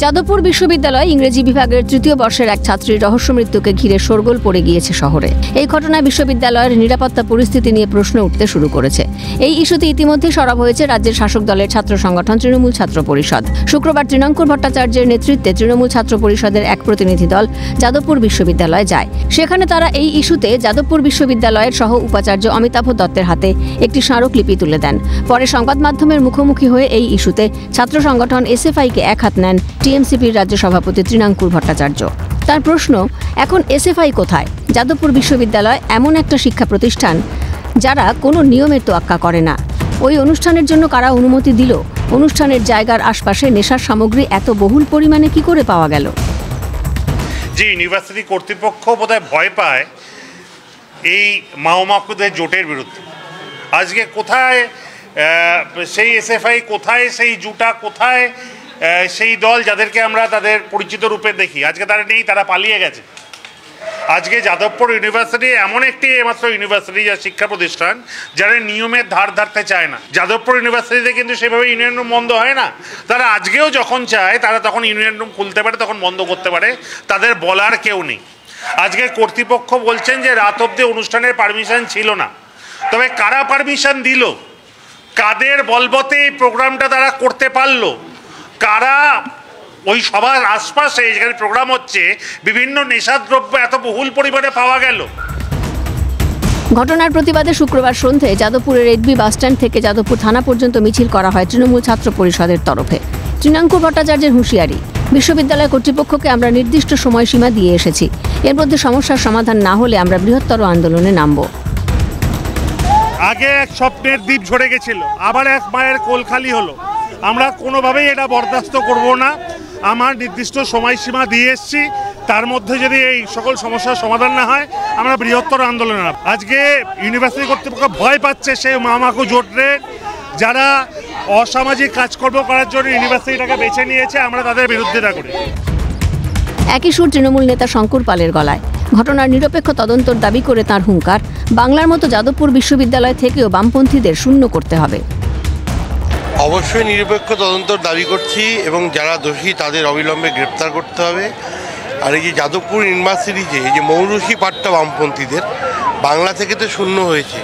যাদবপুর বিশ্ববিদ্যালয় ইংরেজি বিভাগের তৃতীয় বর্ষের এক ছাত্রীর রহস্য মৃত্যুকে ঘিরে শোরগোল পড়ে গিয়েছে শহরে। এই ঘটনায় বিশ্ববিদ্যালয়ের নিরাপত্তা পরিস্থিতি নিয়ে প্রশ্ন উঠতে শুরু করেছে। এই ইস্যুতে ইতিমধ্যে সরব হয়েছে রাজ্যের শাসক দলের ছাত্র সংগঠন তৃণমূল ছাত্র পরিষদ। শুক্রবার তৃণাঙ্কুর ভট্টাচার্যের নেতৃত্বে তৃণমূল ছাত্র পরিষদের এক প্রতিনিধি দল যাদবপুর বিশ্ববিদ্যালয়ে যায়। সেখানে তারা এই ইস্যুতে যাদবপুর বিশ্ববিদ্যালয়ের সহ উপাচার্য অমিতাভ দত্তের হাতে একটি স্মারকলিপি তুলে দেন। পরে সংবাদ মাধ্যমের মুখোমুখি হয়ে এই ইস্যুতে ছাত্র সংগঠন এসএফআইকে এক হাত নেন টিএমসিপির রাজ্য সভাপতি তৃণাঙ্কুর ভট্টাচার্য। তার প্রশ্ন, এখন এসএফআই কোথায়? যাদবপুর বিশ্ববিদ্যালয় এমন একটা শিক্ষা প্রতিষ্ঠান যারা কোনো নিয়মের তোয়াক্কা করে না। ওই অনুষ্ঠানের জন্য কারা অনুমতি দিল? অনুষ্ঠানের জায়গার আশপাশে নেশার সামগ্রী এত বহুল পরিমাণে কি করে পাওয়া গেল? যে ইউনিভার্সিটি কর্তৃপক্ষ বোধহয় ভয় পায় এই মাওমাকুদের জোটের বিরুদ্ধে। আজকে কোথায় সেই এসএফআই, কোথায় সেই জুটা, কোথায় সেই দল যাদেরকে আমরা তাদের পরিচিত রূপে দেখি? আজকে তারা নেই, তারা পালিয়ে গেছে। আজকে যাদবপুর ইউনিভার্সিটি এমন একটি মাত্র ইউনিভার্সিটি যা শিক্ষা প্রতিষ্ঠান যারা নিয়মের ধার ধারতে চায় না। যাদবপুর ইউনিভার্সিটিতে কিন্তু সেভাবে ইউনিয়ন রুম বন্ধ হয় না। তারা আজকেও যখন চায় তারা তখন ইউনিয়ন রুম খুলতে পারে, তখন বন্ধ করতে পারে, তাদের বলার কেউ নেই। আজকে কর্তৃপক্ষ বলছেন যে রাত অবধি অনুষ্ঠানের পারমিশন ছিল না। তবে কারা পারমিশন দিল? কাদের বলবতে এই প্রোগ্রামটা তারা করতে পারলো? কারা ওই সবার আশপাশে যেখানে প্রোগ্রাম হচ্ছে বিভিন্ন নেশাদ্রব্য এত বহুল পরিমাণে পাওয়া গেল? ঘটনার প্রতিবাদে শুক্রবার সন্ধ্যে যাদবপুরের এডবি বাসস্ট্যান্ড থেকে যাদবপুর থানা পর্যন্ত মিছিল করা হয় তৃণমূল ছাত্র পরিষদের তরফে। তৃণাঙ্কুর ভট্টাচার্যের হুঁশিয়ারি, বিশ্ববিদ্যালয় কর্তৃপক্ষকে আমরা নির্দিষ্ট সময়সীমা দিয়ে এসেছি। এর মধ্যে সমস্যার সমাধান না হলে আমরা বৃহত্তর আন্দোলনে নামব। আগে এক স্বপ্নের দ্বীপ ঝরে গেছিল, আবার এক মায়ের কোল খালি হলো। আমরা কোনোভাবেই এটা বরদাস্ত করব না। আমার নির্দিষ্ট সময়সীমা দিয়ে এসেছি, তার মধ্যে যদি এই সকল সমস্যার সমাধান না হয় আমরা বৃহত্তর আন্দোলনে নামব। আজকে ইউনিভার্সিটি কর্তৃপক্ষ ভয় পাচ্ছে সেই মামাকু জোটের যারা অসামাজিক কাজকর্ম করার জন্য ইউনিভার্সিটিটাকে বেছে নিয়েছে। আমরা তাদের বিরুদ্ধেটা করি। একই সুর তৃণমূল নেতা শঙ্কর পালের গলায়। ঘটনার নিরপেক্ষ তদন্তর দাবি করে তার হুঙ্কার, বাংলার মতো যাদবপুর বিশ্ববিদ্যালয় থেকেও বামপন্থীদের শূন্য করতে হবে। অবশ্যই নিরপেক্ষ তদন্তর দাবি করছি এবং যারা দোষী তাদের অবিলম্বে গ্রেপ্তার করতে হবে। আর এই যে যাদবপুর ইউনিভার্সিটিতে এই যে মৌরুষি পাঠটা বামপন্থীদের বাংলা থেকে তো শূন্য হয়েছে,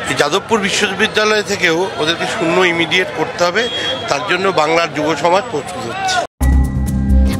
এই যাদবপুর বিশ্ববিদ্যালয় থেকেও ওদেরকে শূন্য ইমিডিয়েট করতে হবে। তার জন্য বাংলার যুব সমাজ প্রস্তুত হচ্ছে।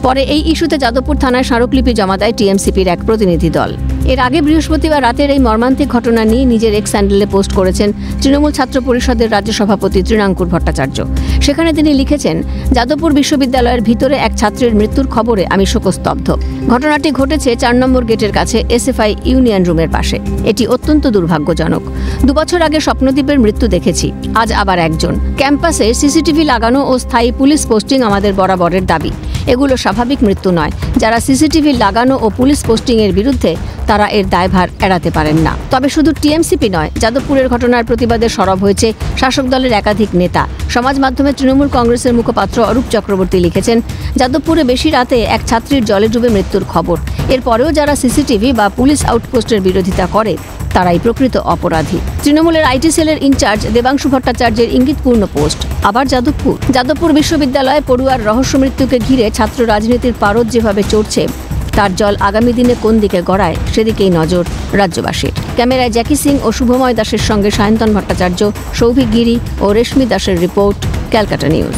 পরে এই ইস্যুতে যাদবপুর থানায় স্মারকলিপি জমা দেয় টিএমসিপির এক প্রতিনিধি দল। এর আগে বৃহস্পতিবার রাতের এই মর্মান্তিক ঘটনা নিয়ে নিজের এক্স হ্যান্ডেলে পোস্ট করেছেন তৃণমূল ছাত্র পরিষদের রাজ্য সভাপতি তৃণাঙ্কুর ভট্টাচার্য। সেখানে তিনি লিখেছেন, যাদবপুর বিশ্ববিদ্যালয়ের ভিতরে এক ছাত্রের মৃত্যুর খবরে আমি শোকস্তব্ধ। ঘটনাটি ঘটেছে 4 নম্বর গেটের কাছে এসএফআই ইউনিয়ন রুমের পাশে। এটি অত্যন্ত দুর্ভাগ্যজনক। 2 বছর আগে স্বপ্নদ্বীপের মৃত্যু দেখেছি, আজ আবার একজন। ক্যাম্পাসে সিসিটিভি লাগানো ও স্থায়ী পুলিশ পোস্টিং আমাদের বরাবরের দাবি। এগুলো স্বাভাবিক মৃত্যু নয়। যারা সিসিটিভি লাগানো ও পুলিশ পোস্টিংয়ের বিরুদ্ধে তারা এর দায়ভার এড়াতে পারেন না। তবে শুধু টিএমসিপি নয়, যাদবপুরের ঘটনার প্রতিবাদে সরব হয়েছে শাসক দলের একাধিক নেতা। সমাজ মাধ্যমে তৃণমূল কংগ্রেসের মুখপাত্র অরূপ চক্রবর্তী লিখেছেন, যাদবপুরে বেশি রাতে এক ছাত্রীর জলে ডুবে মৃত্যুর খবর। এরপরেও যারা সিসিটিভি বা পুলিশ আউটপোস্টের বিরোধিতা করে তারাই প্রকৃত অপরাধী। তৃণমূলের আইটি সেলের ইনচার্জ দেবাংশু ভট্টাচার্যের ইঙ্গিতপূর্ণ পোস্ট। আবার যাদবপুর বিশ্ববিদ্যালয়ে পড়ুয়ার রহস্য মৃত্যুকে ঘিরে ছাত্র রাজনীতির পারদ যেভাবে চড়ছে, তার জল আগামী দিনে কোন দিকে গড়ায় সেদিকেই নজর রাজ্যবাসীর। ক্যামেরায় জ্যাকি সিং ও শুভময় দাসের সঙ্গে সায়ন্তন ভট্টাচার্য, সৌভিক গিরি ও রেশমি দাসের রিপোর্ট, ক্যালকাটা নিউজ।